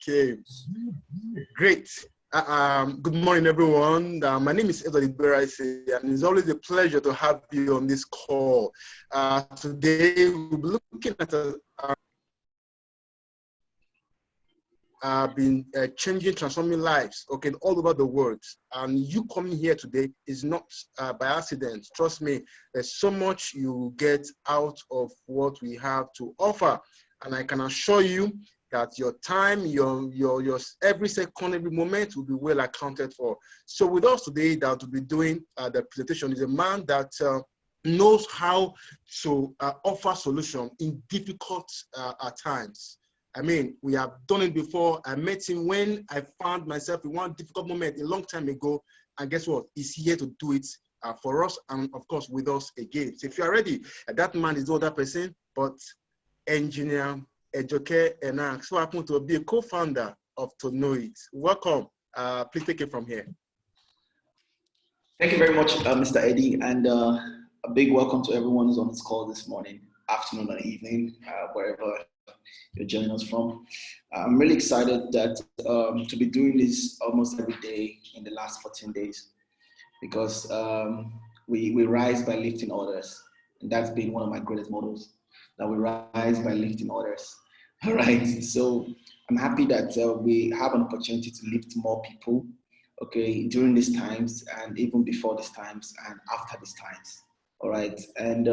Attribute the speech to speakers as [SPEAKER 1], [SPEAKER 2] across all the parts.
[SPEAKER 1] Okay, great. Good morning, everyone. My name is Edward Iberaisi, and it's always a pleasure to have you on this call. Today, we'll be looking at been changing, transforming lives, okay, all over the world. And you coming here today is not by accident. Trust me, there's so much you get out of what we have to offer. And I can assure you that your time, your every second, every moment will be well accounted for. So with us today that will be doing the presentation is a man that knows how to offer solution in difficult times. I mean, we have done it before. I met him when I found myself in one difficult moment a long time ago. And guess what? He's here to do it for us and, of course, with us again. So if you are ready, that man is the other person, but engineer Ejoke Enak, so happen to be a co-founder of TONOIT. Welcome. Please take it from here.
[SPEAKER 2] Thank you very much, Mr. Eddie, and a big welcome to everyone who's on this call this morning, afternoon, or evening, wherever you're joining us from. I'm really excited that to be doing this almost every day in the last 14 days, because we rise by lifting others, and that's been one of my greatest mottos, that we rise by lifting others. All right, so I'm happy that we have an opportunity to lift more people, okay, during these times and even before these times and after these times. All right, and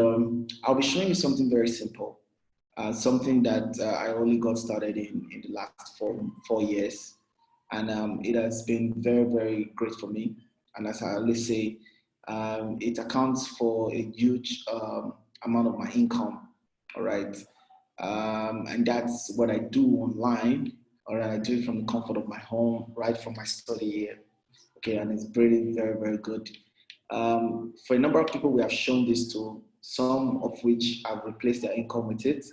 [SPEAKER 2] I'll be showing you something very simple. Something that I only got started in the last four years. And it has been very, very great for me. And as I always say, it accounts for a huge amount of my income, all right? And that's what I do online, all right? I do it from the comfort of my home, right from my study here, okay? And it's really very, very good. For a number of people, we have shown this to, some of which have replaced their income with it,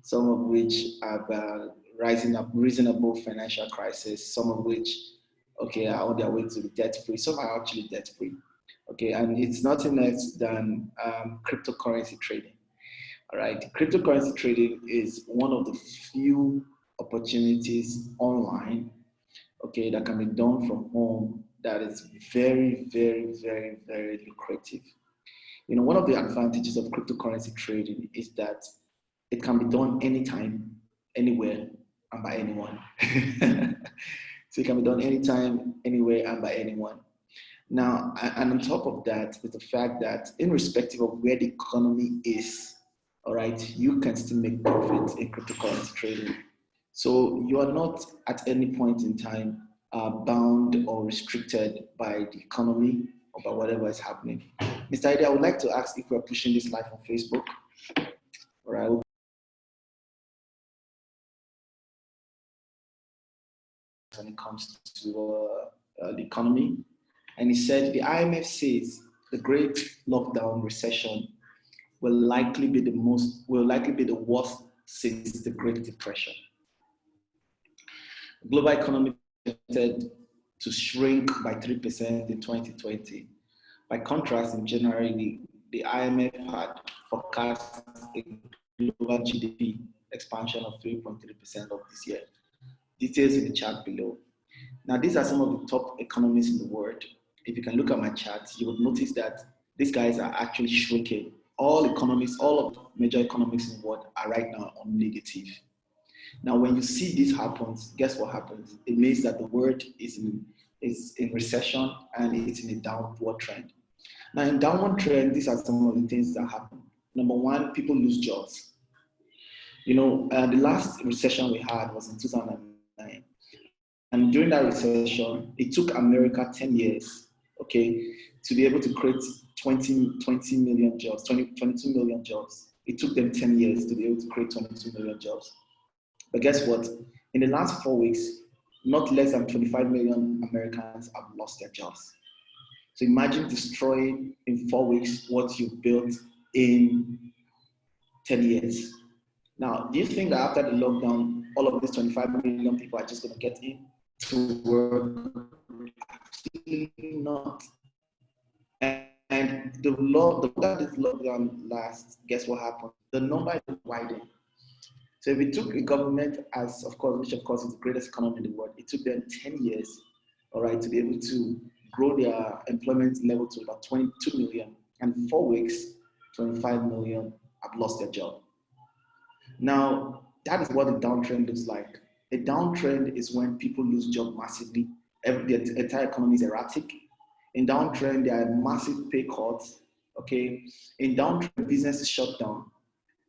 [SPEAKER 2] some of which have risen above financial crisis, some of which, okay, are on their way to be debt-free, some are actually debt-free, okay? And it's nothing else than cryptocurrency trading, all right? Cryptocurrency trading is one of the few opportunities online, okay, that can be done from home that is very, very, very, very lucrative. You know, one of the advantages of cryptocurrency trading is that it can be done anytime, anywhere, and by anyone. So it can be done anytime, anywhere, and by anyone. Now, and on top of that, is the fact that irrespective of where the economy is, all right, you can still make profits in cryptocurrency trading. So you are not at any point in time bound or restricted by the economy or by whatever is happening. Mr. Ide, I would like to ask if we're pushing this live on Facebook. All right. When it comes to the economy, and he said the IMF says the great lockdown recession will likely be the worst since the Great Depression. The global economy expected to shrink by 3% in 2020. By contrast, in January, the IMF had forecast a global GDP expansion of 3.3% of this year. Details in the chart below. Now, these are some of the top economies in the world. If you can look at my charts, you would notice that these guys are actually shrinking. All of the major economies in the world are right now on negative. Now, when you see this happens, guess what happens? It means that the world is in recession and it's in a downward trend. Now, in downward trend, these are some of the things that happen. Number one, people lose jobs. You know, the last recession we had was in 2009. And during that recession, it took America 10 years, okay, to be able to create 20 million jobs, 22 million jobs. It took them 10 years to be able to create 22 million jobs. But guess what? In the last 4 weeks, not less than 25 million Americans have lost their jobs. So imagine destroying in 4 weeks what you built in 10 years. Now, do you think that after the lockdown, all of these 25 million people are just going to get in to work? Absolutely not. And the longer this lockdown lasts, guess what happened? The number is widening. So if it took a government, as of course, which of course is the greatest economy in the world, it took them 10 years, all right, to be able to grow their employment level to about 22 million. And in 4 weeks, 25 million have lost their job. Now, that is what a downtrend looks like. A downtrend is when people lose job massively. The entire economy is erratic. In downtrend, there are massive pay cuts. Okay. In downtrend, businesses shut down.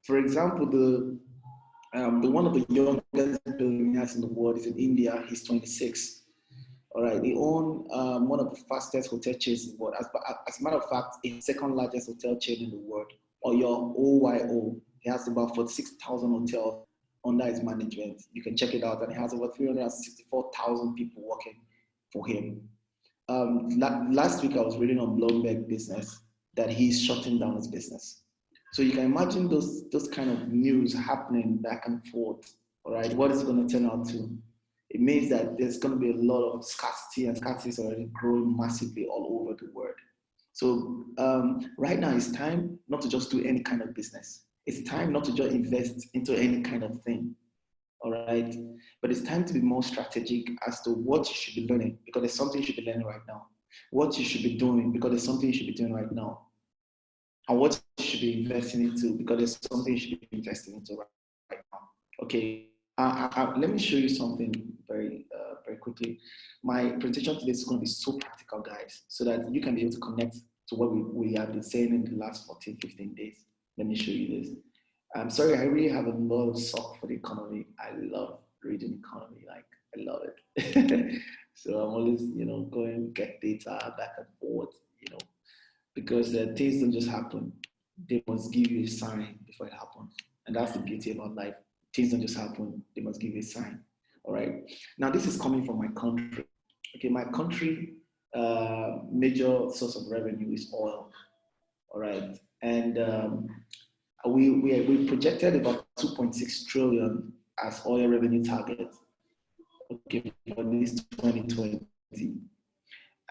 [SPEAKER 2] For example, the one of the youngest billionaires in the world is in India. He's 26. All right. They own one of the fastest hotel chains in the world. As a matter of fact, a second largest hotel chain in the world, or your OYO. He has about 46,000 hotels under his management. You can check it out, and he has over 364,000 people working for him. Last week, I was reading on Bloomberg Business that he's shutting down his business. So you can imagine those kind of news happening back and forth. All right, what is it going to turn out to? It means that there's going to be a lot of scarcity, and scarcity is already growing massively all over the world. So right now, it's time not to just do any kind of business. It's time not to just invest into any kind of thing. All right. But it's time to be more strategic as to what you should be learning, because there's something you should be learning right now. What you should be doing, because there's something you should be doing right now. And what you should be investing into, because there's something you should be investing into right now. Okay. Let me show you something very quickly. My presentation today is going to be so practical, guys, so that you can be able to connect to what we have been saying in the last 14, 15 days. Let me show you this. I'm sorry, I really have a lot of sock for the economy. I love reading economy, like I love it. So I'm always, going get data back and forth, because things don't just happen. They must give you a sign before it happens. And that's the beauty about life. Things don't just happen, they must give you a sign. All right. Now, this is coming from my country. Okay, my country, major source of revenue is oil. All right. And we projected about 2.6 trillion as oil revenue target, okay, for this 2020.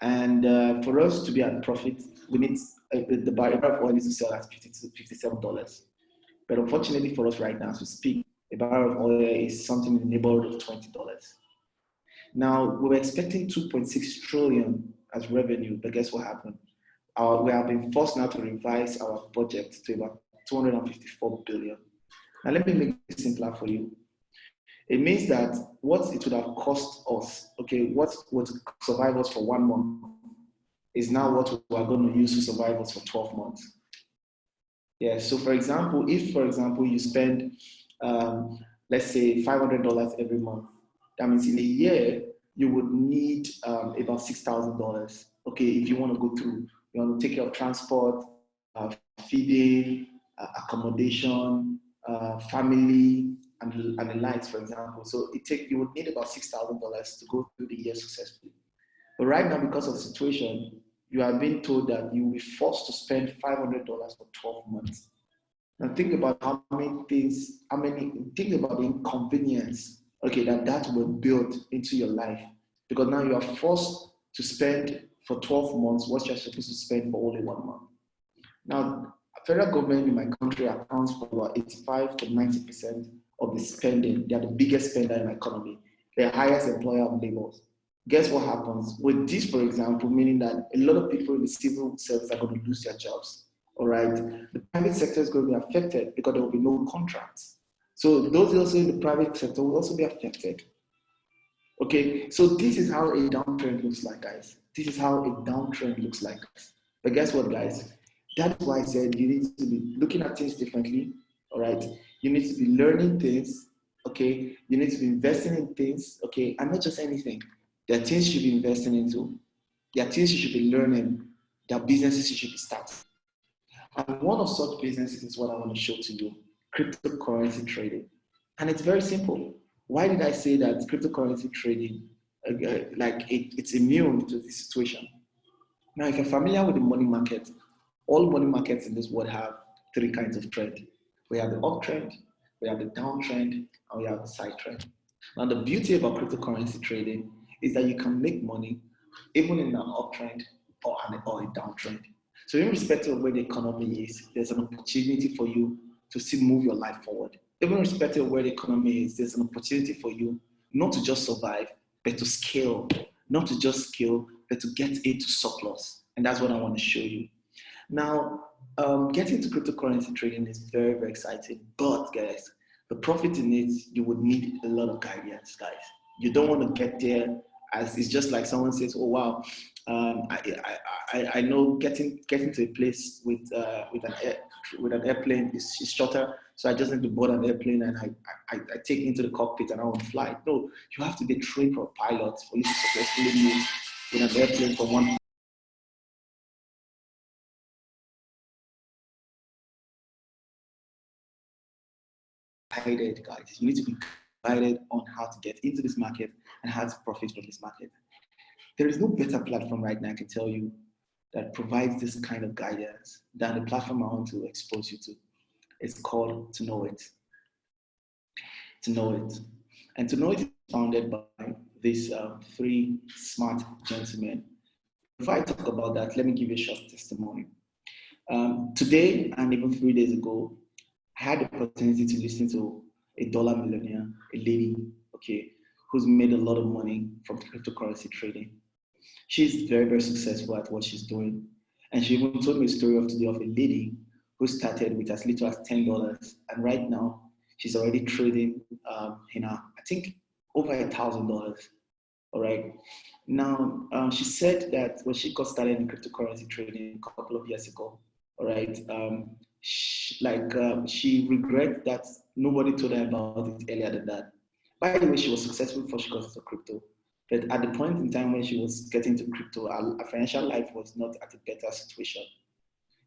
[SPEAKER 2] And for us to be at profit, we need the barrel of oil needs to sell at $57. But unfortunately for us right now, as we speak, a barrel of oil is something in the neighborhood of $20. Now, we were expecting 2.6 trillion as revenue, but guess what happened? We have been forced now to revise our budget to about 254 billion. Now, let me make it simpler for you. It means that what it would have cost us, okay, what would survive us for 1 month is now what we are going to use to survive us for 12 months. Yeah, so for example, if, you spend, let's say, $500 every month, that means in a year, you would need about $6,000, okay, if you want to go through, you want to take care of transport, feeding, accommodation, family, and the likes, for example. So you would need about $6,000 to go through the year successfully. But right now, because of the situation, you are being told that you will be forced to spend $500 for 12 months. Now think about think about the inconvenience, okay, that will build into your life. Because now you are forced to spend for 12 months what you're supposed to spend for only 1 month. Now, federal government in my country accounts for about 85 to 90% of the spending. They are the biggest spender in my economy. They're the highest employer of labor. Guess what happens? With this, for example, meaning that a lot of people in the civil service are going to lose their jobs. All right. The private sector is going to be affected because there will be no contracts. So those also in the private sector will also be affected. Okay, so this is how a downtrend looks like, guys. This is how a downtrend looks like. But guess what, guys? That's why I said you need to be looking at things differently, all right? You need to be learning things, okay? You need to be investing in things, okay? And not just anything. There are things you should be investing into. There are things you should be learning. There are businesses you should be starting. And one of such businesses is what I want to show to you, cryptocurrency trading. And it's very simple. Why did I say that cryptocurrency trading, it's immune to this situation? Now, if you're familiar with the money market, all money markets in this world have 3 kinds of trend. We have the uptrend, we have the downtrend, and we have the side trend. Now, the beauty about cryptocurrency trading is that you can make money even in an uptrend or a downtrend. So irrespective of where the economy is, there's an opportunity for you to still move your life forward. even irrespective of where the economy is, there's an opportunity for you not to just survive, but to scale, not to just scale, but to get into surplus. And that's what I want to show you. Now, getting into cryptocurrency trading is very, very exciting. But guys, the profit in it, you would need a lot of guidance, guys. You don't want to get there as it's just like someone says, "Oh wow, I know getting to a place with an airplane is shorter, so I just need to board an airplane and I take it into the cockpit and I want to fly." No, you have to be trained for a pilot for you to successfully move with an airplane from one. Guided, guys. You need to be guided on how to get into this market and how to profit from this market. There is no better platform right now, I can tell you, that provides this kind of guidance than the platform I want to expose you to. It's called TONOIT. TONOIT. And TONOIT is founded by these three smart gentlemen. Before I talk about that, let me give you a short testimony. Today, and even 3 days ago, I had the opportunity to listen to a dollar millionaire, a lady, okay, who's made a lot of money from cryptocurrency trading. She's very, very successful at what she's doing. And she even told me a story of today of a lady who started with as little as $10. And right now, she's already trading, I think over $1,000. All right. Now, she said that when she got started in cryptocurrency trading a couple of years ago, all right, she regret that nobody told her about it earlier than that. By the way, she was successful before she got into crypto. But at the point in time when she was getting to crypto, her financial life was not at a better situation,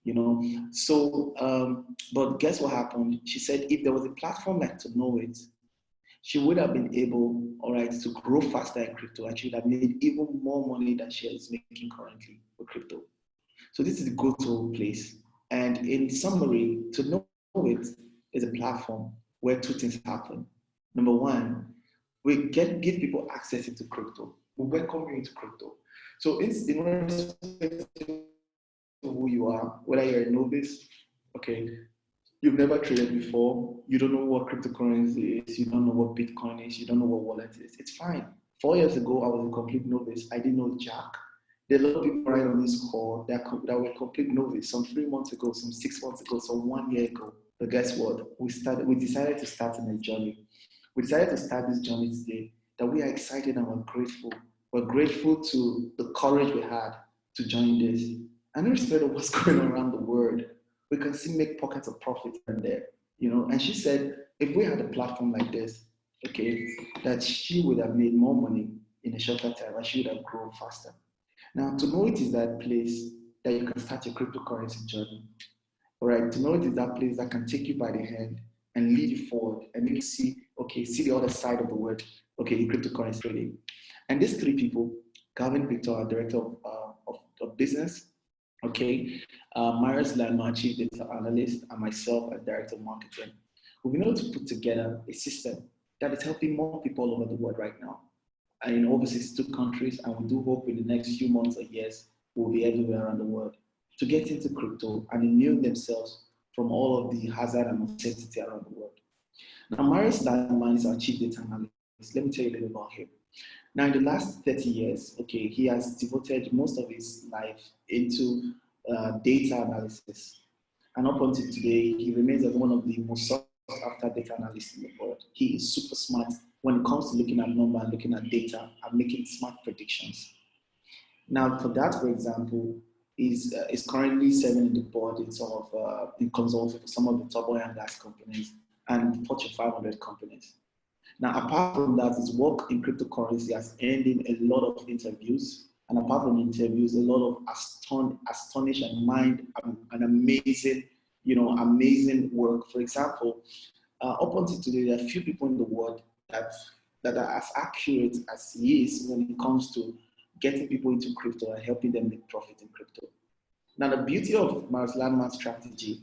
[SPEAKER 2] you know. So, but guess what happened? She said if there was a platform like TONOIT, she would have been able, all right, to grow faster in crypto, and she would have made even more money than she is making currently with crypto. So this is the go-to place. And in summary, TONOIT is a platform where two things happen. Number one, we give people access into crypto. We welcome you into crypto. So it's in respect to who you are, whether you're a novice, okay, you've never traded before, you don't know what cryptocurrency is, you don't know what Bitcoin is, you don't know what wallet is. It's fine. 4 years ago, I was a complete novice. I didn't know Jack. There are a lot of people right on this call that were complete novice, some 3 months ago, some 6 months ago, some 1 year ago. But guess what? We decided to start on a journey. We decided to start this journey today, that we are excited and we're grateful. We're grateful to the courage we had to join this. And irrespective of what's going on around the world, we can still make pockets of profit in there, you know. And she said, if we had a platform like this, okay, that she would have made more money in a shorter time and she would have grown faster. Now, TONOIT is that place that you can start your cryptocurrency journey. All right, TONOIT is that place that can take you by the hand and lead you forward and make you see, okay, see the other side of the world, okay, in cryptocurrency trading. And these three people, Calvin Victor, our director of business, okay, Marius Lama, chief data analyst, and myself as director of marketing, we've been able to put together a system that is helping more people all over the world right now, and in over 62 countries, and we do hope in the next few months or years, we'll be everywhere around the world to get into crypto and immune themselves from all of the hazard and uncertainty around the world. Now, Marius Lama is our chief data analyst. Let me tell you a little about him. Now, in the last 30 years, okay, he has devoted most of his life into data analysis. And up until today, he remains as one of the most sought after data analysts in the world. He is super smart when it comes to looking at numbers, looking at data, and making smart predictions. Now, for that, for example, is currently serving in the board in some of in consulting for some of the top oil and gas companies and Fortune 500 companies. Now, apart from that, his work in cryptocurrency has earned him a lot of interviews. And apart from interviews, a lot of astonished and mind and amazing, amazing work. For example, up until today, there are few people in the world that are as accurate as he is when it comes to getting people into crypto and helping them make profit in crypto. Now, the beauty of Marius Lama's strategy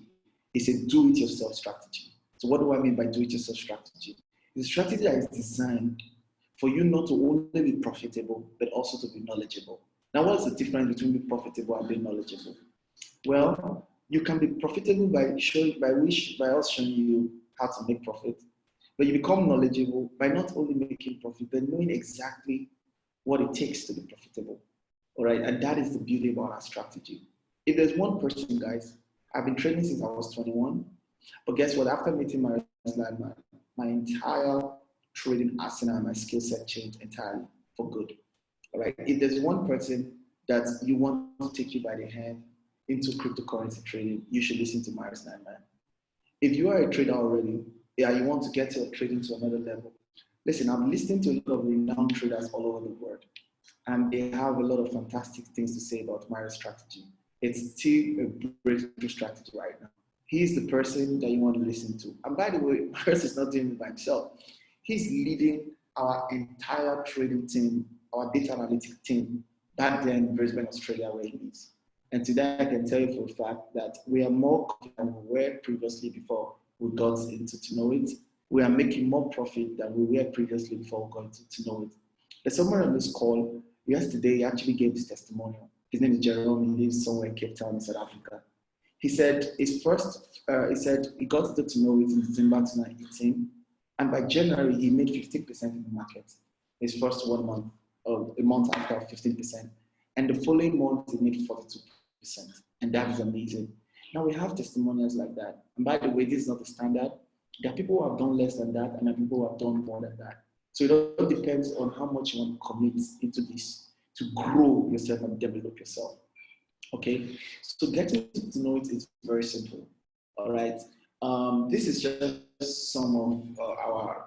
[SPEAKER 2] is a do-it-yourself strategy. So what do I mean by do-it-yourself strategy? It's a strategy that is designed for you not to only be profitable, but also to be knowledgeable. Now, what's the difference between being profitable and being knowledgeable? Well, you can be profitable by us showing you how to make profit, but you become knowledgeable by not only making profit, but knowing exactly what it takes to be profitable. All right. And that is the beauty about our strategy. If there's one person, guys, I've been trading since I was 21, but guess what? After meeting my entire trading arsenal and my skill set changed entirely for good. All right. If there's one person that you want to take you by the hand into cryptocurrency trading, you should listen to Myers Man. If you are a trader already, yeah, you want to get your trading to another level. Listen, I'm listening to a lot of renowned traders all over the world, and they have a lot of fantastic things to say about Myers strategy. It's still a breakthrough strategy right now. He's the person that you want to listen to. And by the way, Myers is not doing it by himself. He's leading our entire trading team, our data analytics team, back there in Brisbane, Australia, where he lives. And today I can tell you for a fact that we are more confident than we were previously before we got into TONOIT. We are making more profit than we were previously before we got into TONOIT. There's someone on this call yesterday, he actually gave this testimonial. His name is Jerome. He lives somewhere in Cape Town in South Africa. He said he got to TONOIT in December 2018, and by January he made 15% in the market. His first 1 month, or a month after, 15%, and the following month he made 42%, and that is amazing. Now we have testimonials like that, and by the way, this is not the standard. There are people who have done less than that, and there are people who have done more than that. So it all depends on how much you want to commit into this to grow yourself and develop yourself. Okay, so getting to know it is very simple. All right, this is just some of our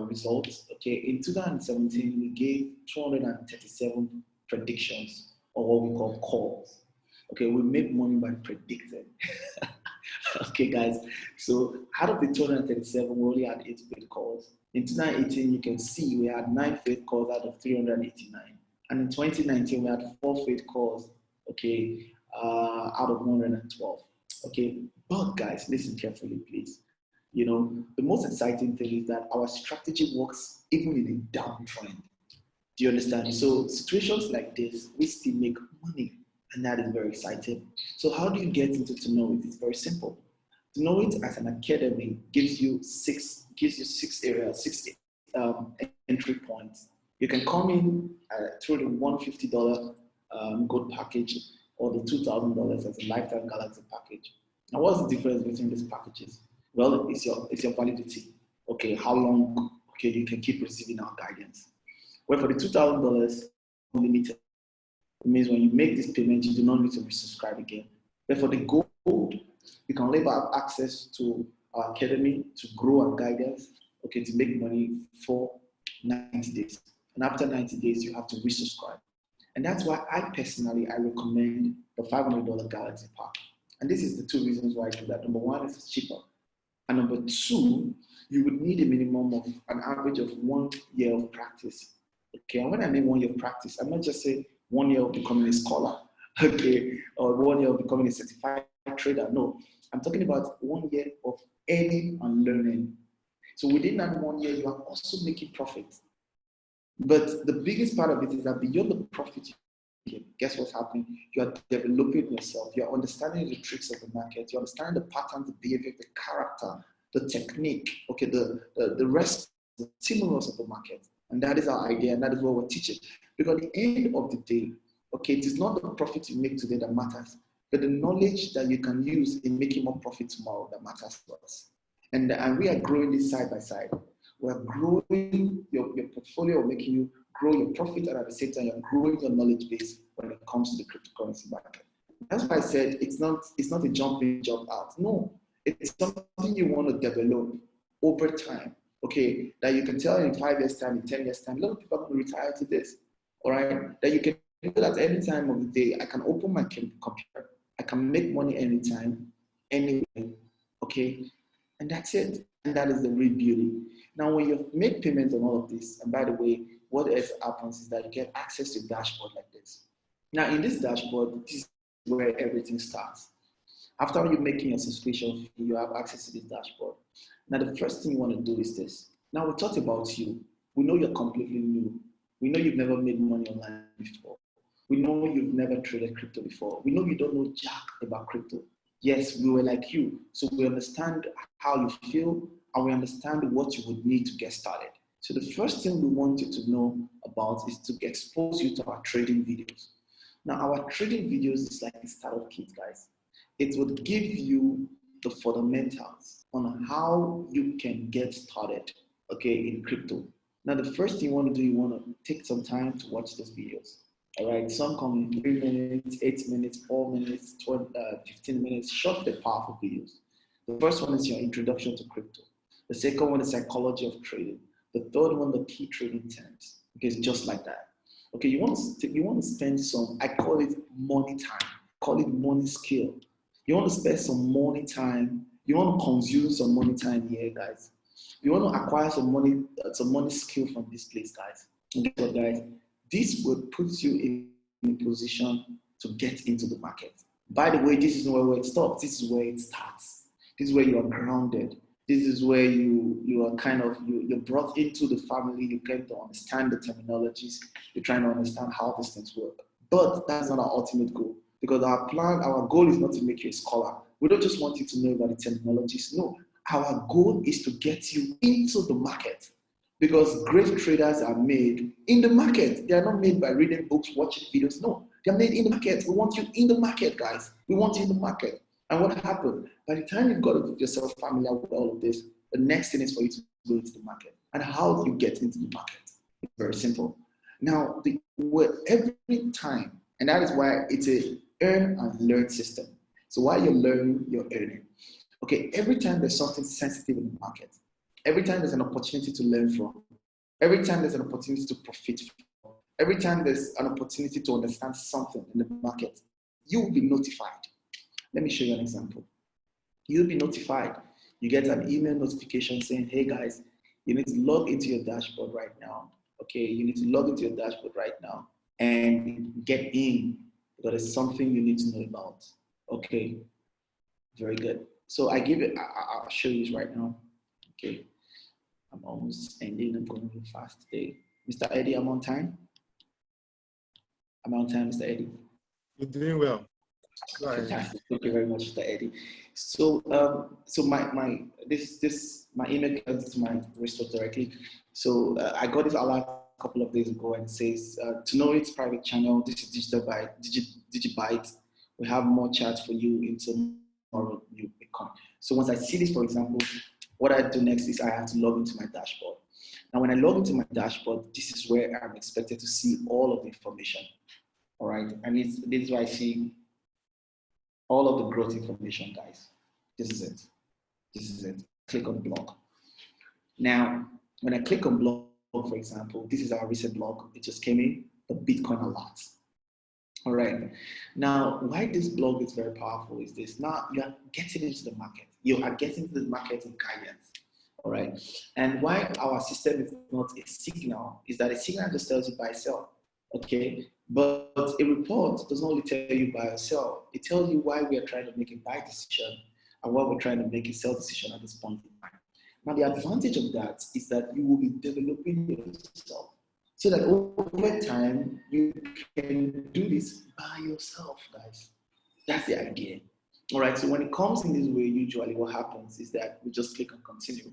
[SPEAKER 2] results. Okay, in 2017 we gave 237 predictions, or what we call calls. Okay, we make money by predicting. Okay, guys. So out of the 237, we only had 8 faith calls. In 2018, you can see we had 9 faith calls out of 389. And in 2019, we had 4 faith calls, okay, out of 112. Okay, but guys, listen carefully, please. You know, the most exciting thing is that our strategy works even in a downtrend. Do you understand? So situations like this, we still make money, and that is very exciting. So how do you get into TONOIT? It's very simple. TONOIT as an academy gives you six areas, 6 entry points. You can come in through the $150 gold package or the $2,000 as a lifetime galaxy package. Now, what's the difference between these packages? Well, it's your validity. Okay, how long? Okay, you can keep receiving our guidance. Well, for the $2,000, unlimited. It means when you make this payment, you do not need to resubscribe again. But for the gold, you can only have access to our academy to grow our guidance, okay, to make money for 90 days. And after 90 days, you have to resubscribe. And that's why I recommend the $500 Galaxy Pack. And this is the 2 reasons why I do that. Number 1 is it's cheaper. And number 2, you would need a minimum of an average of 1 year of practice. Okay, and when I mean 1 year of practice, I'm not just saying 1 year of becoming a scholar, okay, or 1 year of becoming a certified trader. No, I'm talking about 1 year of earning and learning. So within that 1 year, you are also making profit. But the biggest part of it is that beyond the profit you get, guess what's happening? You are developing yourself. You're understanding the tricks of the market. You understand the patterns, the behavior, the character, the technique, okay, the rest, the stimulus of the market. And that is our idea, and that is what we're teaching. Because at the end of the day, okay, it is not the profit you make today that matters, but the knowledge that you can use in making more profit tomorrow that matters to us. And we are growing this side by side. We're growing your portfolio, making you grow your profit, and at the same time, you're growing your knowledge base when it comes to the cryptocurrency market. That's why I said it's not a jump in, jump out. No, it's something you want to develop over time. Okay, that you can tell in 5 years' time, in 10 years' time, a lot of people are going to retire to this. All right, that you can do at any time of the day. I can open my computer, I can make money anytime, anywhere. Okay, and that's it. And that is the real beauty. Now, when you make payments on all of this, and by the way, what else happens is that you get access to a dashboard like this. Now, in this dashboard, this is where everything starts. After you're making your subscription fee, you have access to this dashboard. Now, the first thing you want to do is this. Now, we talked about you. We know you're completely new. We know you've never made money online before. We know you've never traded crypto before. We know you don't know jack about crypto. Yes, we were like you. So we understand how you feel and we understand what you would need to get started. So the first thing we want you to know about is to expose you to our trading videos. Now, our trading videos is like a startup kit, guys. It would give you the fundamentals on how you can get started, okay, in crypto. Now, the first thing you want to do, you want to take some time to watch those videos. All right, some come in 3 minutes, 8 minutes, 4 minutes, 12, 15 minutes, short but powerful videos. The first one is your introduction to crypto. The second one is psychology of trading. The third one, the key trading terms. Okay, it's just like that. Okay, you want to spend some, I call it money time, call it money skill. You want to spend some money time, you want to consume some money time here, guys. You want to acquire some money skill from this place, guys. And guess what, guys? This will put you in a position to get into the market. By the way, this is not where it stops. This is where it starts. This is where you are grounded. This is where you are kind of, you're brought into the family. You get to understand the terminologies. You're trying to understand how these things work. But that's not our ultimate goal, because our goal is not to make you a scholar. We don't just want you to know about the terminologies. No, our goal is to get you into the market, because great traders are made in the market. They are not made by reading books, watching videos. No, they're made in the market. We want you in the market, guys. We want you in the market. And what happened? By the time you've got yourself familiar with all of this, the next thing is for you to go into the market. And how do you get into the market? It's very simple. Now, every time, and that is why it's a earn and learn system. So while you're learning, you're earning. Okay, every time there's something sensitive in the market, every time there's an opportunity to learn from, every time there's an opportunity to profit from, every time there's an opportunity to understand something in the market, you will be notified. Let me show you an example. You'll be notified. You get an email notification saying, hey guys, you need to log into your dashboard right now. Okay, you need to log into your dashboard right now and get in, because there's something you need to know about. Okay, very good. So I'll show you this right now. Okay, I'm almost ending. I'm going really fast today. Mr. Eddie, I'm on time. I'm on time, Mr. Eddie.
[SPEAKER 1] You're doing well.
[SPEAKER 2] Fantastic. Thank you very much, Mr. Eddie. So, my email comes to my wrist directly. So I got this alert a couple of days ago, and it says TONOIT private channel. This is Digibyte. We have more chats for you in tomorrow. So once I see this, for example, what I do next is I have to log into my dashboard. Now, when I log into my dashboard, this is where I'm expected to see all of the information. All right, and this is where I see all of the growth information, guys. This is it. This is it. Click on blog. Now, when I click on blog, for example, this is our recent blog. It just came in, the Bitcoin alert. All right. Now, why this blog is very powerful is this. Now you are getting into the market. You are getting into the market in guidance. All right. And why our system is not a signal is that a signal just tells you buy, sell. Okay. But a report does not only tell you buy or sell. It tells you why we are trying to make a buy decision and why we're trying to make a sell decision at this point in time. Now, the advantage of that is that you will be developing yourself so that over time you can do this by yourself, guys. That's the idea. All right. So when it comes in this way, usually what happens is that we just click on continue,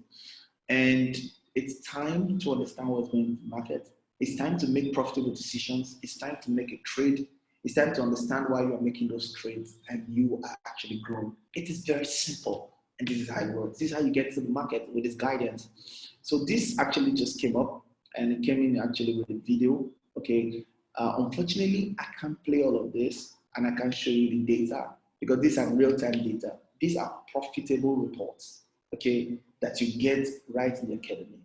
[SPEAKER 2] and it's time to understand what's going on in the market. It's time to make profitable decisions. It's time to make a trade. It's time to understand why you are making those trades and you are actually growing. It is very simple. And this is how it works. This is how you get to the market with this guidance. So this actually just came up, and it came in actually with a video. Okay. Unfortunately, I can't play all of this and I can't show you the data because these are real-time data. These are profitable reports, okay, that you get right in the academy.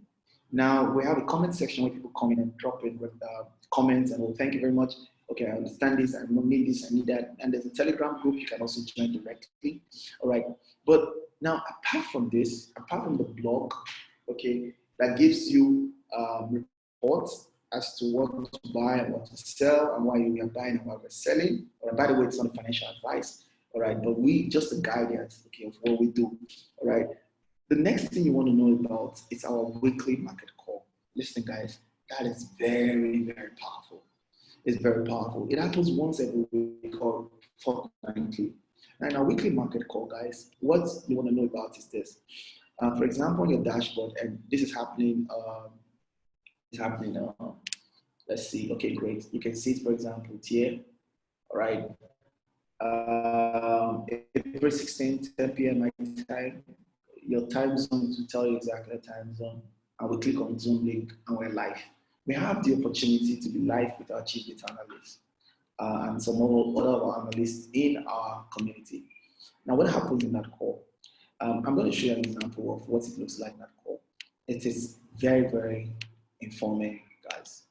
[SPEAKER 2] Now, we have a comment section where people come in and drop in comments and, well, thank you very much. Okay, I understand this, I need this, I need that. And there's a Telegram group you can also join directly. All right. But now, apart from this, apart from the blog, okay, that gives you reports as to what to buy and what to sell and why we are buying and why we're selling. Or by the way, it's not financial advice. All right. But we just the guidance, okay, of what we do. All right. The next thing you want to know about is our weekly market call. Listen, guys, that is very, very powerful. It's very powerful. It happens once every week or fortnightly. And our weekly market call, guys, what you want to know about is this. For example, on your dashboard, and this is happening. Let's see. Okay, great. You can see it, for example, here. All right. April 16th, 10 p.m. my time. Your time zone to tell you exactly the time zone. And we click on Zoom link and we're live. We have the opportunity to be live with our chief data analyst and some other of our analysts in our community. Now, what happens in that call? I'm going to show you an example of what it looks like in that call. It is very, very informing, guys.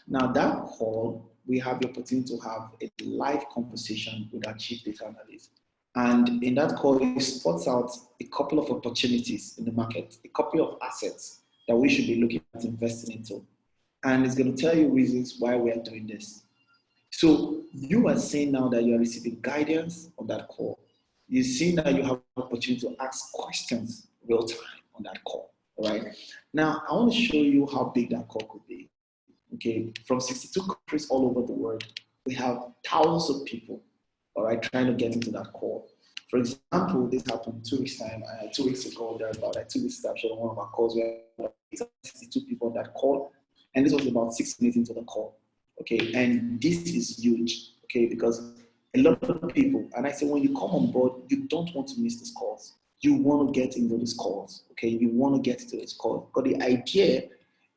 [SPEAKER 2] Now, that call, we have the opportunity to have a live conversation with our chief data analyst. And in that call, he spots out a couple of opportunities in the market, a couple of assets that we should be looking at investing into. And it's going to tell you reasons why we are doing this. So you are saying now that you are receiving guidance on that call. You see that you have the opportunity to ask questions real time on that call. All right. Now, I want to show you how big that call could be. Okay, from 62 countries all over the world, we have thousands of people, all right, trying to get into that call. For example, this happened 2 weeks time, 2 weeks ago, there about 2 weeks after one of our calls, we had 62 people on that call, and this was about 6 minutes into the call. Okay, and this is huge, okay, because a lot of people, and I say when you come on board, you don't want to miss these calls. You want to get into these calls, okay? You want to get into this call. But the idea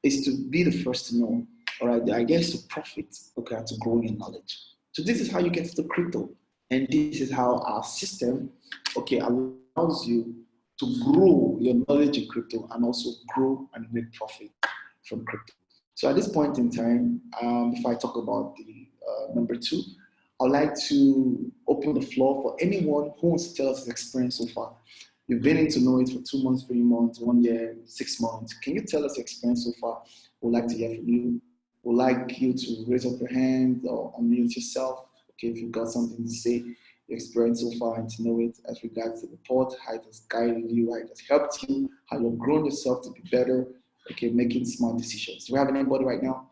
[SPEAKER 2] is to be the first to know. All right, the idea is to profit, okay, to grow your knowledge. So this is how you get to crypto. And this is how our system, okay, allows you to grow your knowledge in crypto and also grow and make profit from crypto. So at this point in time, before I talk about the number 2, I'd like to open the floor for anyone who wants to tell us his experience so far. You've been in TONOIT for 2 months, 3 months, 1 year, 6 months. Can you tell us your experience so far? We'd like to hear from you. We'd like you to raise up your hand or unmute yourself. Okay, if you've got something to say, your experience so far in TONOIT as regards to the report, how it has guided you, how it has helped you, how you've grown yourself to be better, okay, making smart decisions. Do we have anybody right now?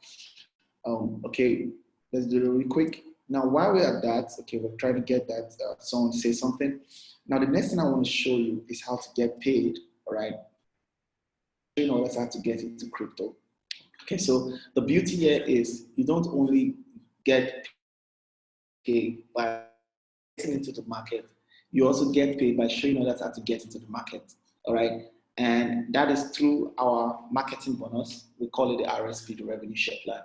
[SPEAKER 2] Okay, let's do it really quick. Now, while we're at that, okay, we're trying to get that someone to say something. Now, the next thing I want to show you is how to get paid, all right? You know, that's how to get into crypto. Okay, so the beauty here is you don't only get paid by getting into the market, you also get paid by showing others how to get into the market, all right? And that is through our marketing bonus. We call it the RSP, the revenue share plan.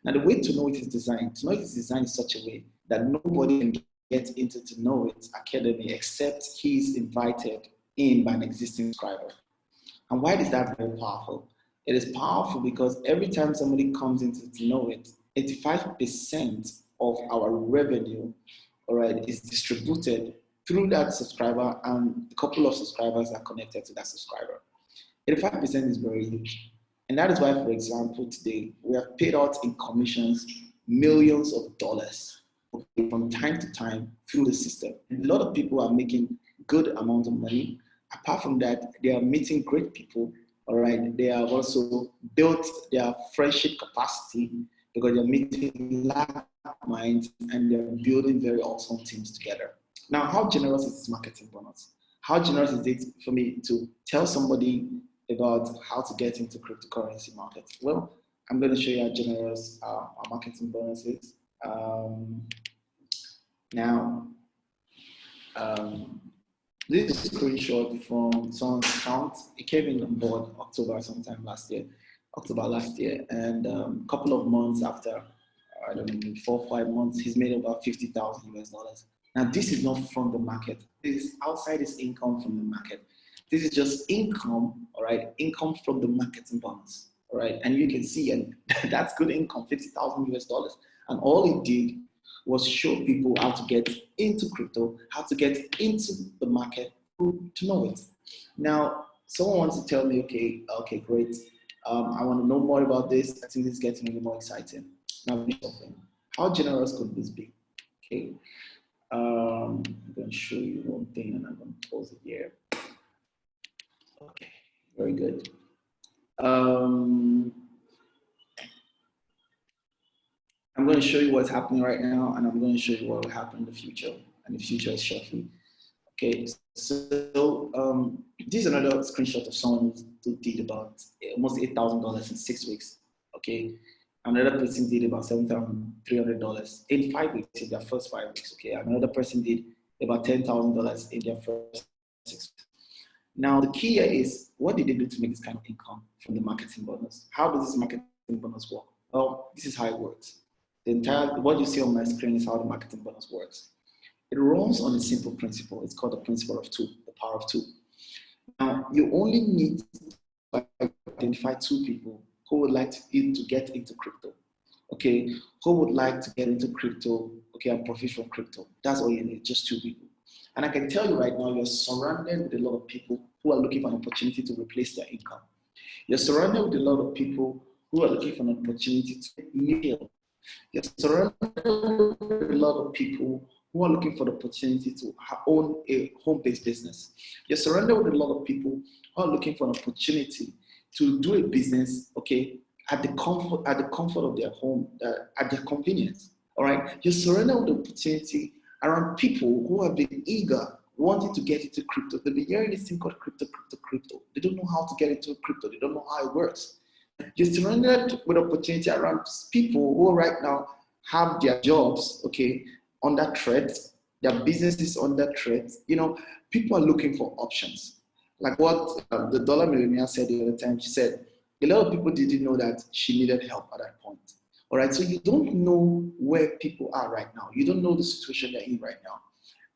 [SPEAKER 2] Now, the way TONOIT is designed, TONOIT is designed in such a way that nobody can get into TONOIT Academy except he's invited in by an existing subscriber. And why is that very powerful? It is powerful because every time somebody comes into TONOIT, 85% of our revenue, all right, is distributed through that subscriber, and a couple of subscribers are connected to that subscriber. 85% is very huge. And that is why, for example, today we have paid out in commissions millions of dollars, okay, from time to time through the system. And a lot of people are making good amount of money. Apart from that, they are meeting great people, all right? They have also built their friendship capacity because they're meeting like minds and they're building very awesome teams together. Now, how generous is this marketing bonus? How generous is it for me to tell somebody about how to get into cryptocurrency market? Well, I'm going to show you how generous our marketing bonus is. This is a screenshot from someone's account. It came in on board October last year, and a couple of months after, I don't know, 4 or 5 months, he's made about $50,000. Now, this is not from the market. This is outside his income from the market. This is just income, all right? Income from the marketing bonus, all right? And you can see, and that's good income, $50,000. And all it did was show people how to get into crypto, how to get into the market to know it. Now, someone wants to tell me, okay, great. I want to know more about this. I think this is getting really more exciting. Now, how generous could this be? Okay. I'm going to show you one thing and I'm going to close it here. Okay, very good. I'm going to show you what's happening right now, and I'm going to show you what will happen in the future, and the future is shortly. Okay, so this is another screenshot of someone who did about almost $8,000 in 6 weeks. Okay, another person did about $7,300 in 5 weeks, in their first 5 weeks. Okay, another person did about $10,000 in their first 6 weeks. Now, the key here is, what did they do to make this kind of income from the marketing bonus? How does this marketing bonus work? Well, this is how it works. What you see on my screen is how the marketing bonus works. It runs on a simple principle. It's called the principle of two, the power of two. Now, you only need to identify two people who would like to get into crypto. Okay, who would like to get into crypto, okay, and profit from crypto. That's all you need, just two people. And I can tell you right now, you're surrounded with a lot of people who are looking for an opportunity to replace their income. You're surrounded with a lot of people who are looking for an opportunity to meal. You're surrounded with a lot of people who are looking for the opportunity to own a home-based business. You're surrounded with a lot of people who are looking for an opportunity to do a business, okay, at the comfort of their home, at their convenience. All right. You're surrounded with the opportunity around people who have been eager, wanting to get into crypto. They've been hearing this thing called crypto. They don't know how to get into crypto. They don't know how it works. You're surrounded with opportunity around people who right now have their jobs, okay, under threat, their businesses under threat. You know, people are looking for options. Like what the dollar millionaire said the other time. She said a lot of people didn't know that she needed help at that point. All right, so you don't know where people are right now. You don't know the situation they're in right now.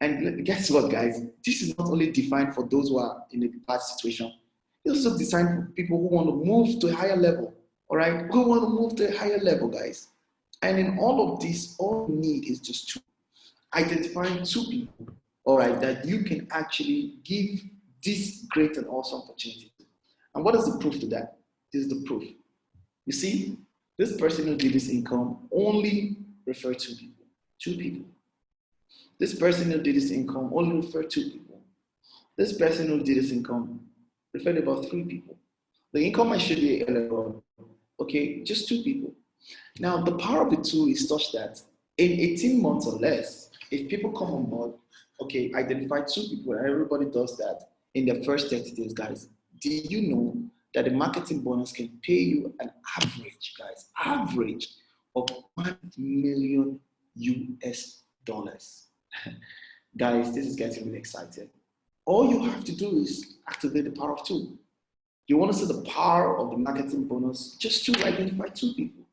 [SPEAKER 2] And guess what, guys? This is not only defined for those who are in a bad situation. It's also designed for people who want to move to a higher level. All right, who want to move to a higher level, guys. And in all of this, all you need is just two. Identifying two people, all right, that you can actually give this great and awesome opportunity to. And what is the proof to that? This is the proof. You see, this person who did this income only referred two people. Two people. This person who did this income only referred two people. This person who did this income referred about three people. The income I showed you earlier, okay, just two people. Now, the power of the two is such that in 18 months or less, if people come on board, okay, identify two people, and everybody does that in their first 30 days, guys, do you know that the marketing bonus can pay you an average, guys, average of $1 million US dollars? Guys, this is getting really exciting. All you have to do is activate the power of two. You want to see the power of the marketing bonus, just to identify two people.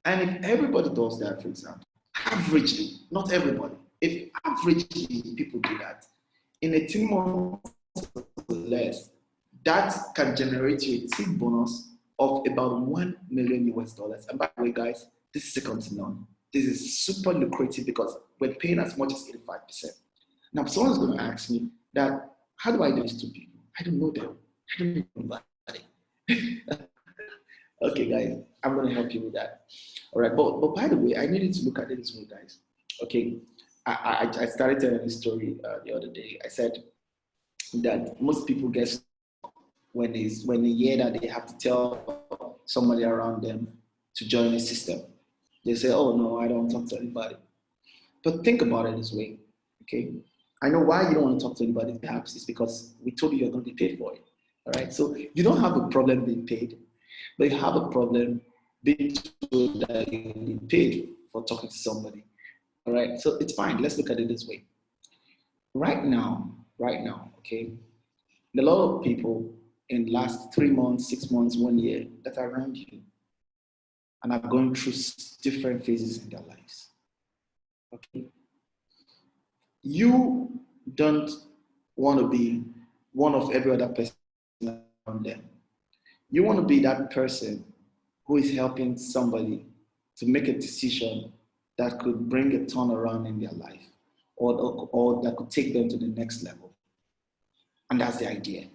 [SPEAKER 2] And if everybody does that, for example, averagely, not everybody, if averagely people do that, in 18 months or less, that can generate you a team bonus of about $1 million US dollars. And by the way, guys, this is second to none. This is super lucrative because we're paying as much as 85%. Now, someone's going to ask me that, how do I know these two people? I don't know them. I don't know anybody. Okay, guys, I'm going to help you with that. All right, but by the way, I needed to look at it this way, guys. Okay, I started telling a story the other day. I said that most people get when they hear that they have to tell somebody around them to join a system. They say, oh no, I don't talk to anybody. But think about it this way, okay? I know why you don't want to talk to anybody, perhaps it's because we told you you're going to be paid for it, all right? So you don't have a problem being paid, but you have a problem being told that you're being paid for talking to somebody, all right? So it's fine, let's look at it this way. Right now, okay, a lot of people in the last 3 months, 6 months, 1 year that are around you and are going through different phases in their lives. Okay. You don't want to be one of every other person around them. You want to be that person who is helping somebody to make a decision that could bring a turnaround in their life or that could take them to the next level. And that's the idea.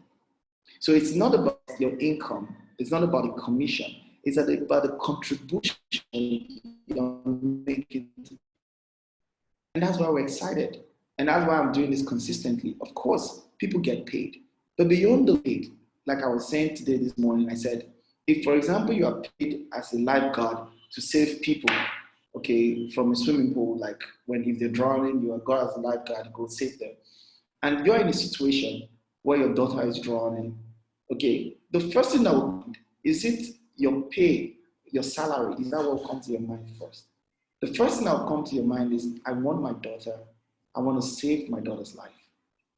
[SPEAKER 2] So it's not about your income. It's not about the commission. It's about the contribution you're making. And that's why we're excited. And that's why I'm doing this consistently. Of course, people get paid. But beyond the paid, like I was saying today this morning, I said, if, for example, you are paid as a lifeguard to save people, okay, from a swimming pool, like if they're drowning, you are God as a lifeguard, go save them. and you're in a situation where your daughter is drowning, okay, the first thing that will come, is it your pay, your salary? Is that what will come to your mind first? The first thing that will come to your mind is, I want my daughter, I want to save my daughter's life.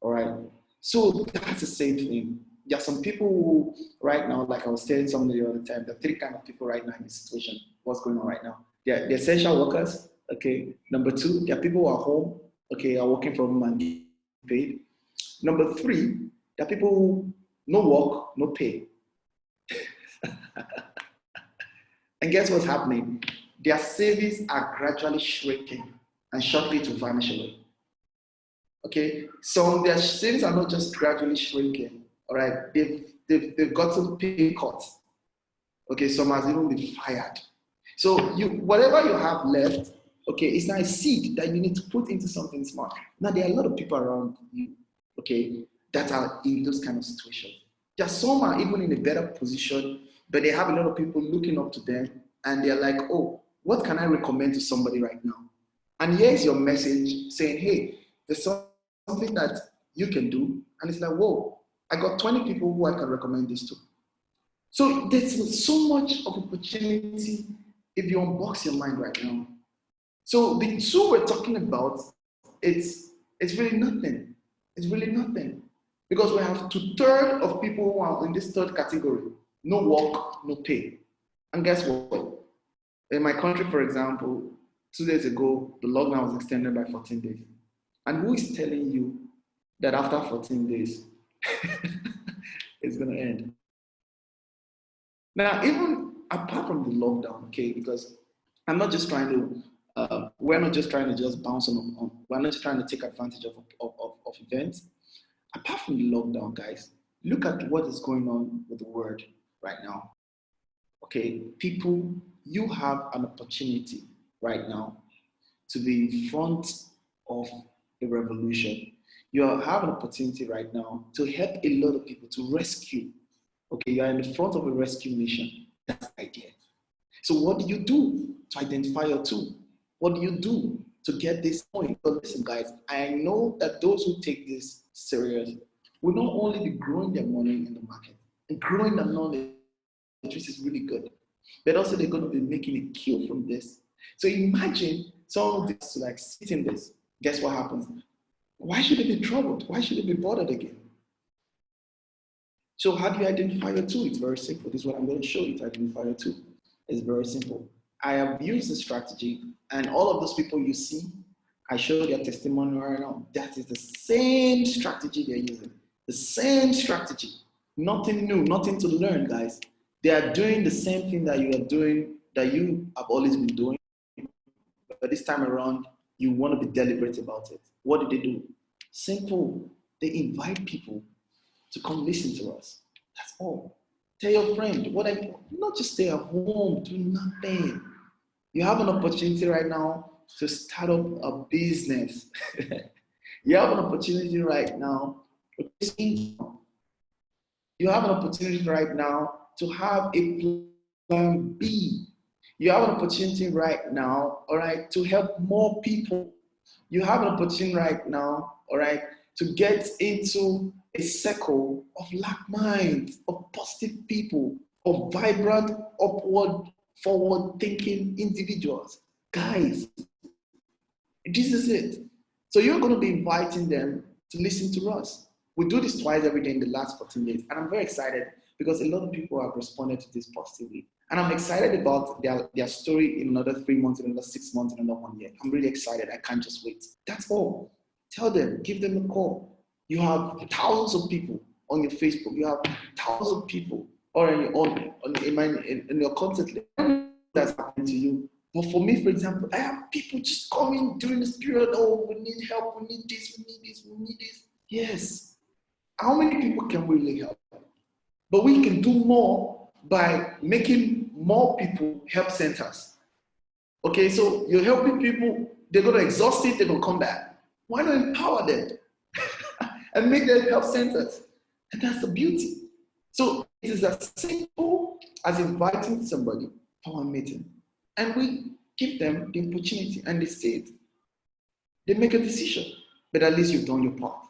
[SPEAKER 2] All right. So that's the same thing. There are some people who, right now, like I was telling somebody the other time, there are three kind of people right now in this situation. What's going on right now? They're the essential workers. Okay. Number two, there are people who are home. Okay, are working from home and getting paid. Number three, there are people who no work, no pay. And guess what's happening? Their savings are gradually shrinking and shortly to vanish away. Okay, so their savings are not just gradually shrinking. All right, they've gotten pay cuts. Okay, some has even been fired. So you, whatever you have left, okay, it's now a seed that you need to put into something smart. Now there are a lot of people around you, okay, that are in those kind of situations. There are some are even in a better position, but they have a lot of people looking up to them, and they're like, oh, what can I recommend to somebody right now? And here's your message saying, hey, there's something that you can do. And it's like, whoa, I got 20 people who I can recommend this to. So there's so much of opportunity if you unbox your mind right now. So the two we're talking about, it's really nothing. It's really nothing. Because we have 2/3 of people who are in this third category. No work, no pay. And guess what? In my country, for example, 2 days ago, the lockdown was extended by 14 days. And who is telling you that after 14 days, it's going to end? Now, even apart from the lockdown, okay, because I'm not just trying to, we're not just trying to just bounce on, we're not just trying to take advantage of events. Apart from the lockdown, guys, look at what is going on with the world right now. Okay, people, you have an opportunity right now to be in front of a revolution. You have an opportunity right now to help a lot of people, to rescue. Okay, you are in the front of a rescue mission. That's the idea. So what do you do to identify your tool? What do you do to get this going? But listen, guys, I know that those who take this serious will not only be growing their money in the market and growing their knowledge, which is really good, but also they're going to be making a kill from this. So imagine someone who to like sit in this. Guess what happens? Why should they be troubled? Why should they be bothered again? So how do you identify your tool? It's very simple. This is what I'm going to show you to identify your tool. It's very simple. I have used the strategy, and all of those people you see, I show their testimony right now. That is the same strategy they're using. The same strategy. Nothing new, nothing to learn, guys. They are doing the same thing that you are doing, that you have always been doing. But this time around, you want to be deliberate about it. What did they do? Simple. They invite people to come listen to us. That's all. Tell your friend, not just stay at home, do nothing. You have an opportunity right now to start up a business. You have an opportunity right now to income. You have an opportunity right now to have a plan B. You have an opportunity right now, all right, to help more people. You have an opportunity right now, all right, to get into a circle of like minds, of positive people, of vibrant, upward, forward-thinking individuals. Guys, this is it. So you're going to be inviting them to listen to us. We do this twice every day in the last 14 days. And I'm very excited because a lot of people have responded to this positively. And I'm excited about their story in another 3 months, in another 6 months, in another 1 year. I'm really excited. I can't just wait. That's all. Tell them, give them a call. You have thousands of people on your Facebook. You have thousands of people or in your content list that's happening to you. But for me, for example, I have people just coming during this period. Oh, we need help. We need this. We need this. We need this. Yes. How many people can we really help? But we can do more by making more people help centers. Okay, so you're helping people. They're going to exhaust it. They're going to come back. Why not empower them and make them help centers? And that's the beauty. So it is as simple as inviting somebody for a meeting. And we give them the opportunity and they say it. They make a decision, but at least you've done your part.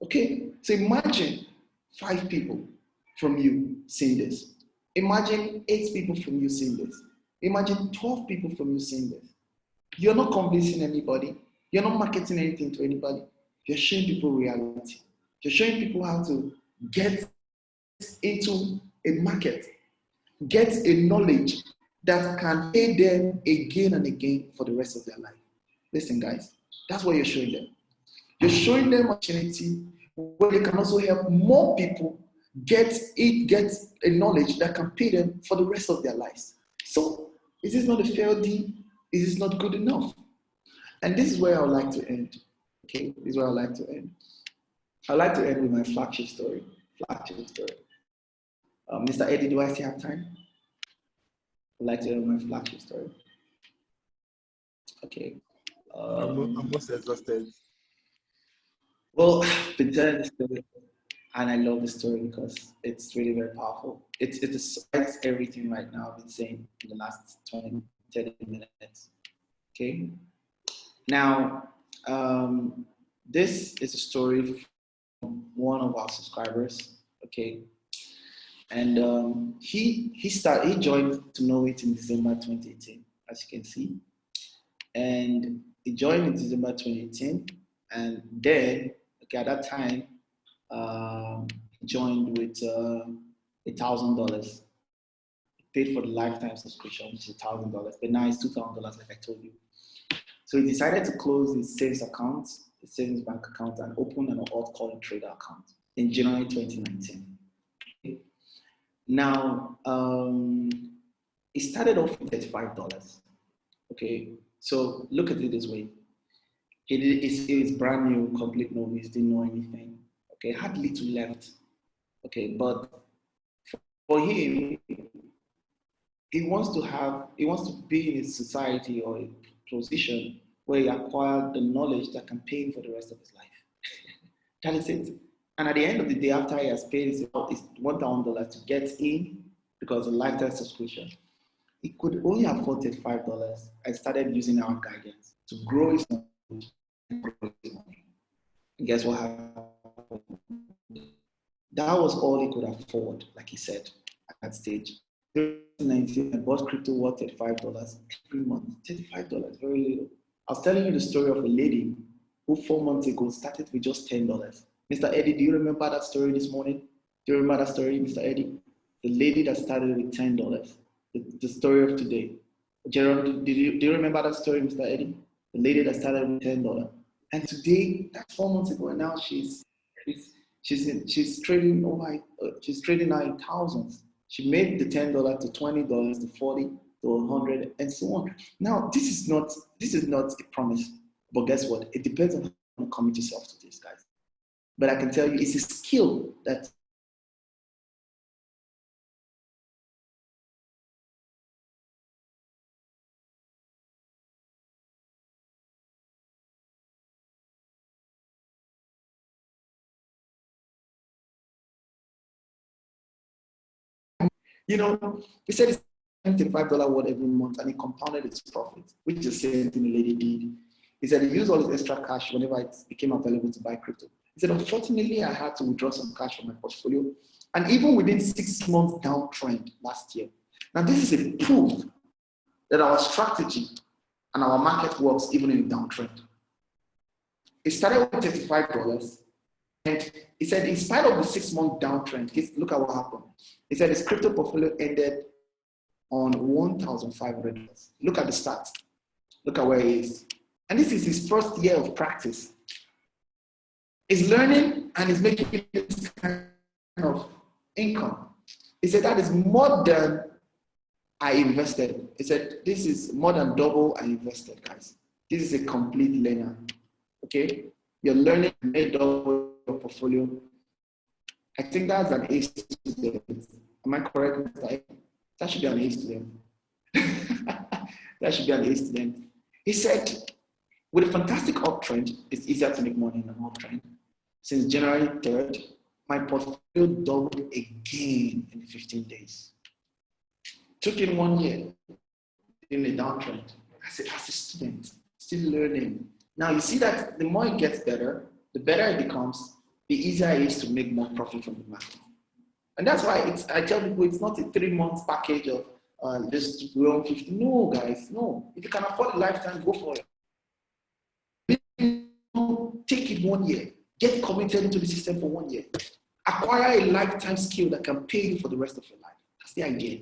[SPEAKER 2] Okay, so imagine 5 people from you seeing this. Imagine 8 people from you seeing this. Imagine 12 people from you seeing this. You're not convincing anybody. You're not marketing anything to anybody. You're showing people reality. You're showing people how to get into a market, get a knowledge that can pay them again and again for the rest of their life. Listen, guys, that's what you're showing them. You're showing them opportunity where they can also help more people get a knowledge that can pay them for the rest of their lives. So, is this not a fair deal? Is this not good enough? And this is where I would like to end. Okay, this is where I would like to end. I'd like to end with my flagship story. Mr. Eddie, do I still have time? I'd like to end with my flagship story. Okay.
[SPEAKER 1] I'm almost exhausted.
[SPEAKER 2] Well, I've been telling the story, and I love the story because it's really very powerful. It describes everything right now I've been saying in the last 20, 30 minutes. Okay. Now, this is a story from one of our subscribers. Okay. And he joined TONOIT in December 2018, as you can see. And he joined in December 2018, and then at that time, he joined with $1,000. Paid for the lifetime subscription, which is $1,000, but now it's $2,000, like I told you. So he decided to close his savings account, his savings bank account, and open an altcoin trader account in January 2019. Now, it started off with $35. Okay, so look at it this way. It was brand new, complete novice, didn't know anything. Okay, had little left. Okay, but for him, he wants to be in a society or a position where he acquired the knowledge that can pay him for the rest of his life. That is it. And at the end of the day, after he has paid his $1,000 to get in, because of lifetime subscription, he could only afford $35 and started using our guidance to grow his knowledge and grow his money. And guess what happened? That was all he could afford, like he said at that stage. In 2019, I bought crypto worth $35 every month. $35, very little. I was telling you the story of a lady who 4 months ago started with just $10. Mr. Eddie, do you remember that story this morning? Do you remember that story, Mr. Eddie? The lady that started with $10. The story of today. Jerome, do you remember that story, Mr. Eddie? The lady that started with $10. And today, that's 4 months ago, and now she's trading she's trading now in thousands. She made the $10 to $20 to $40 to $100 and so on. Now, this is not a promise, but guess what? It depends on how you commit yourself to this, guys. But I can tell you, it's a skill that he said it's $25 word every month, and he compounded its profit, which is the same thing the lady did. He said he used all his extra cash whenever it became available to buy crypto. He said, unfortunately, I had to withdraw some cash from my portfolio, and even within 6 months downtrend last year. Now, this is a proof that our strategy and our market works even in a downtrend. It started with $35. And he said, in spite of the 6-month downtrend, look at what happened. He said his crypto portfolio ended on $1,500. Look at the stats. Look at where he is. And this is his first year of practice. He's learning and he's making this kind of income. He said, that is more than I invested. He said, this is more than double I invested, guys. This is a complete learner. Okay? You're learning to make double your portfolio. I think that's an A student. Am I correct? That should be an A student. That should be an A student. He said, with a fantastic uptrend, it's easier to make money in an uptrend. Since January 3rd, my portfolio doubled again in 15 days. Took in 1 year in a downtrend. As a student, still learning. Now you see that the more it gets better, the better it becomes, the easier it is to make more profit from the market. And that's why I tell people it's not a 3-month package of just grow 50. No, guys, no. If you can afford a lifetime, go for it. Take it 1 year. Get committed into the system for 1 year. Acquire a lifetime skill that can pay you for the rest of your life. That's the idea.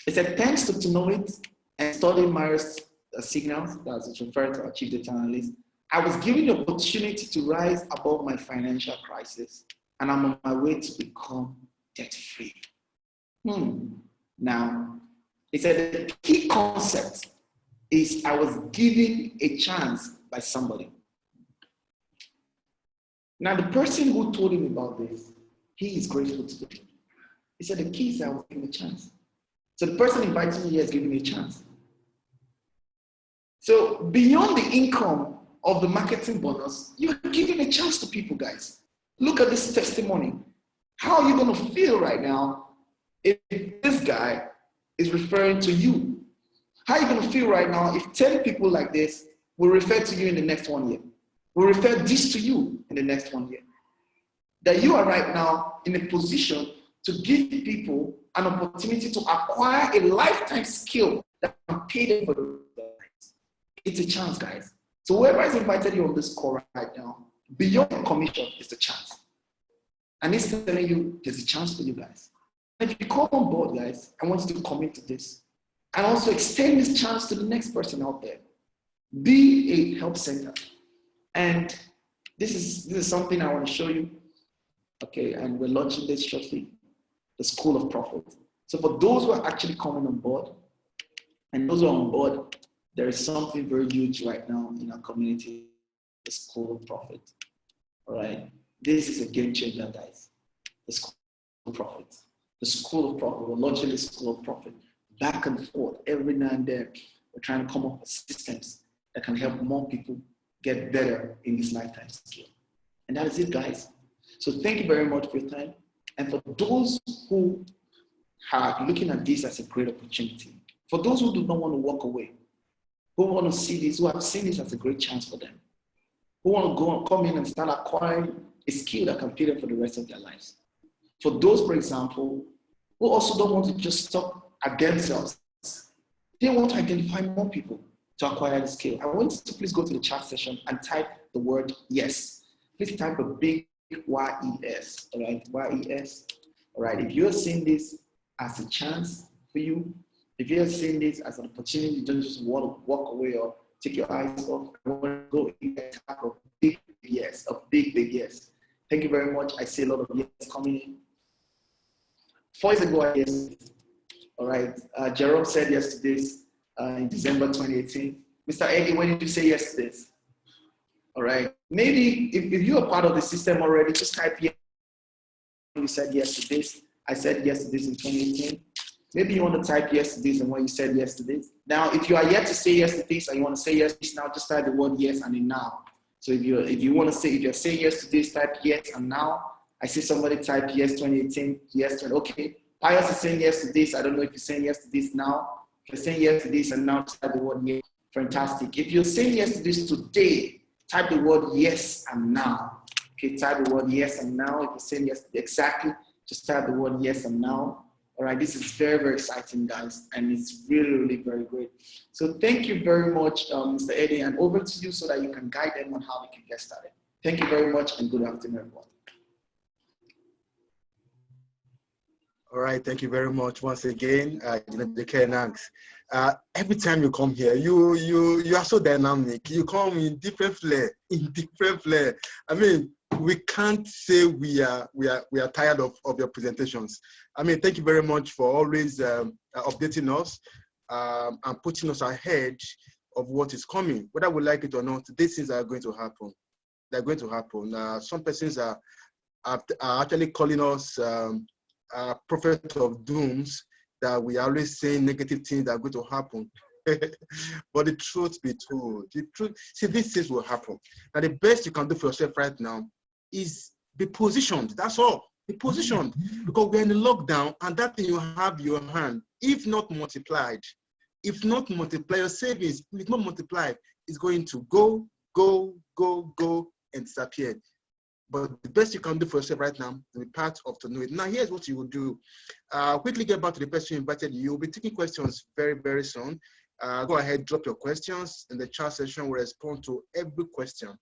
[SPEAKER 2] It said, thanks to TONOIT and studying Myers signals, that's it's referred to our chief data analyst, I was given the opportunity to rise above my financial crisis, and I'm on my way to become debt-free. Now, it said the key concept is I was given a chance by somebody. Now, the person who told him about this, he is grateful to me. He said the key is I was given a chance. So the person inviting me here is giving me a chance. So beyond the income of the marketing bonus, you're giving a chance to people, guys. Look at this testimony. How are you going to feel right now if this guy is referring to you? How are you going to feel right now if 10 people like this will refer to you in the next 1 year? Will refer this to you in the next 1 year? That you are right now in a position to give people an opportunity to acquire a lifetime skill that can pay them for the rest of their lives. It's a chance, guys. So whoever has invited you on this call right now, beyond the commission is the chance. And it's telling you there's a chance for you guys. And if you come on board, guys, I want you to commit to this. And also extend this chance to the next person out there. Be a help center. And this is something I want to show you. Okay, and we're launching this shortly. The School of Profit. So for those who are actually coming on board, and those who are on board, there is something very huge right now in our community, the School of Profit. All right, this is a game changer, guys. The School of Profit. The School of Profit. We're launching the School of Profit. Back and forth, every now and then, we're trying to come up with systems that can help more people get better in this lifetime skill. And that is it, guys. So thank you very much for your time. And for those who are looking at this as a great opportunity, for those who do not want to walk away, who want to see this, who have seen this as a great chance for them, who want to go and come in and start acquiring a skill that can pay them for the rest of their lives. For those, for example, who also don't want to just stop at themselves, they want to identify more people to acquire the skill. I want you to please go to the chat session and type the word yes. Please type a big YES, all right, YES. All right, if you're seeing this as a chance for you, if you're seeing this as an opportunity, you don't just want to walk away or take your eyes off, I want to go in and type a big yes, a big yes. Thank you very much. I see a lot of yes coming in. 4 years ago, yes. All right, Jerome said yes to this in December 2018. Mr. Eddie, when did you say yes to this? All right, maybe if you are part of the system already, just type yes. You said yes to this. I said yes to this in 2018. Maybe you want to type yes to this and when you said yes to this. Now, if you are yet to say yes to this and you want to say yes to this now, just type the word yes and then now. So if you want to say, if you're saying yes to this, type yes and now. I see somebody type yes 2018, yes 20, okay. Pius is saying yes to this. I don't know if you're saying yes to this now. If you're saying yes to this and now, type the word yes. Fantastic. If you're saying yes to this today, type the word yes and now. Okay, type the word yes and now. If you're saying yes, exactly, just type the word yes and now. All right, this is very, very exciting, guys, and it's really, really very great. So thank you very much, Mr. Eddie, and over to you so that you can guide them on how they can get started. Thank you very much, and good afternoon, everyone.
[SPEAKER 1] All right, thank you very much once again, every time you come here, you are so dynamic. You come in different flair, I mean, we can't say we are tired of your presentations. I mean, thank you very much for always updating us and putting us ahead of what is coming. Whether we like it or not, these things are going to happen. They're going to happen. Some persons are actually calling us prophet of dooms, that we are always saying negative things that are going to happen. But the truth be told, see, these things will happen. And the best you can do for yourself right now is be positioned. That's all. Be positioned. Because we're in a lockdown, and that thing you have in your hand, if not multiplied, your savings, if not multiplied, it's going to go, and disappear. But the best you can do for yourself right now to be part of TONOIT. Now, here's what you will do. Quickly get back to the person who invited you. You'll be taking questions very, very soon. Go ahead, drop your questions in the chat section. We'll respond to every question.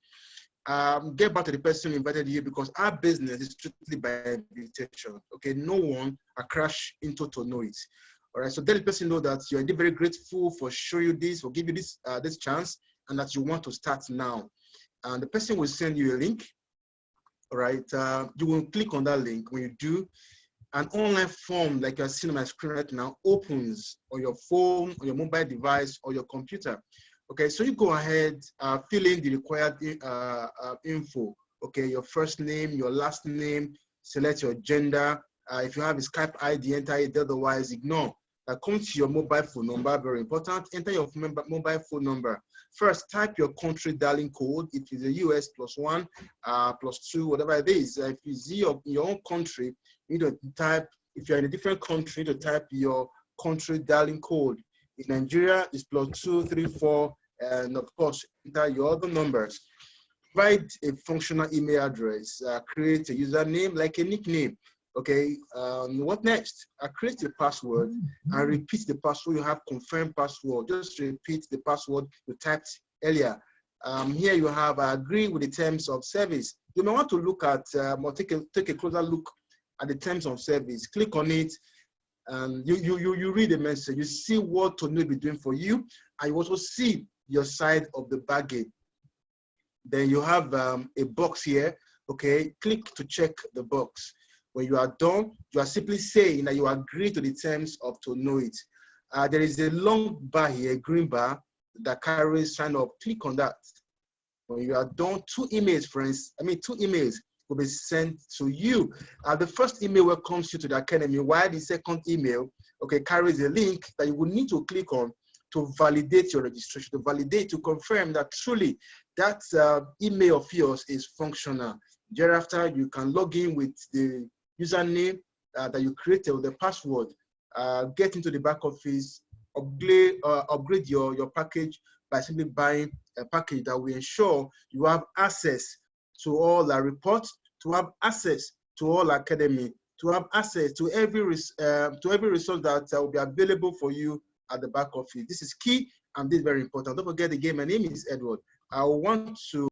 [SPEAKER 1] Get back to the person who invited you, because our business is strictly by invitation. Okay, no one crash into TONOIT. All right, so let the person know that you're indeed very grateful for showing you this, for giving you this chance, and that you want to start now. And the person will send you a link. All right, you will click on that link. When you do, an online form like you're seeing on my screen right now opens on your phone, on your mobile device, or your computer. Okay, so you go ahead, fill in the required info. Okay, your first name, your last name, select your gender. If you have a Skype ID, enter it, otherwise ignore. Come to your mobile phone number, very important. Enter your mobile phone number. First, type your country dialing code. If it's a US +1, +2, whatever it is. If it's your own country, you need to type, if you're in a different country, you need to type your country dialing code. In Nigeria, it's +2, 3, 4, and of course, enter your other numbers. Provide a functional email address. Create a username like a nickname. Okay, what next? Create a password and repeat the password. You have confirmed password. Just repeat the password you typed earlier. Here you have agree with the terms of service. You may want to look at or take a closer look at the terms of service. Click on it, and you read the message. You see what TONOIT will be doing for you, and you also see your side of the bargain. Then you have a box here. Okay, click to check the box. When you are done, you are simply saying that you agree to the terms of TONOIT. There is a long bar here, a green bar, that carries sign up. Click on that. When you are done, two emails will be sent to you. The first email welcomes you to the academy, while the second email, okay, carries a link that you will need to click on to validate your registration, to confirm that truly that email of yours is functional. Thereafter, you can log in with the username that you created with the password, get into the back office, upgrade your package by simply buying a package that will ensure you have access to all our reports, to have access to all academy, to have access to every resource that will be available for you at the back office. This is key, and this is very important. Don't forget again, my name is Edward. I want to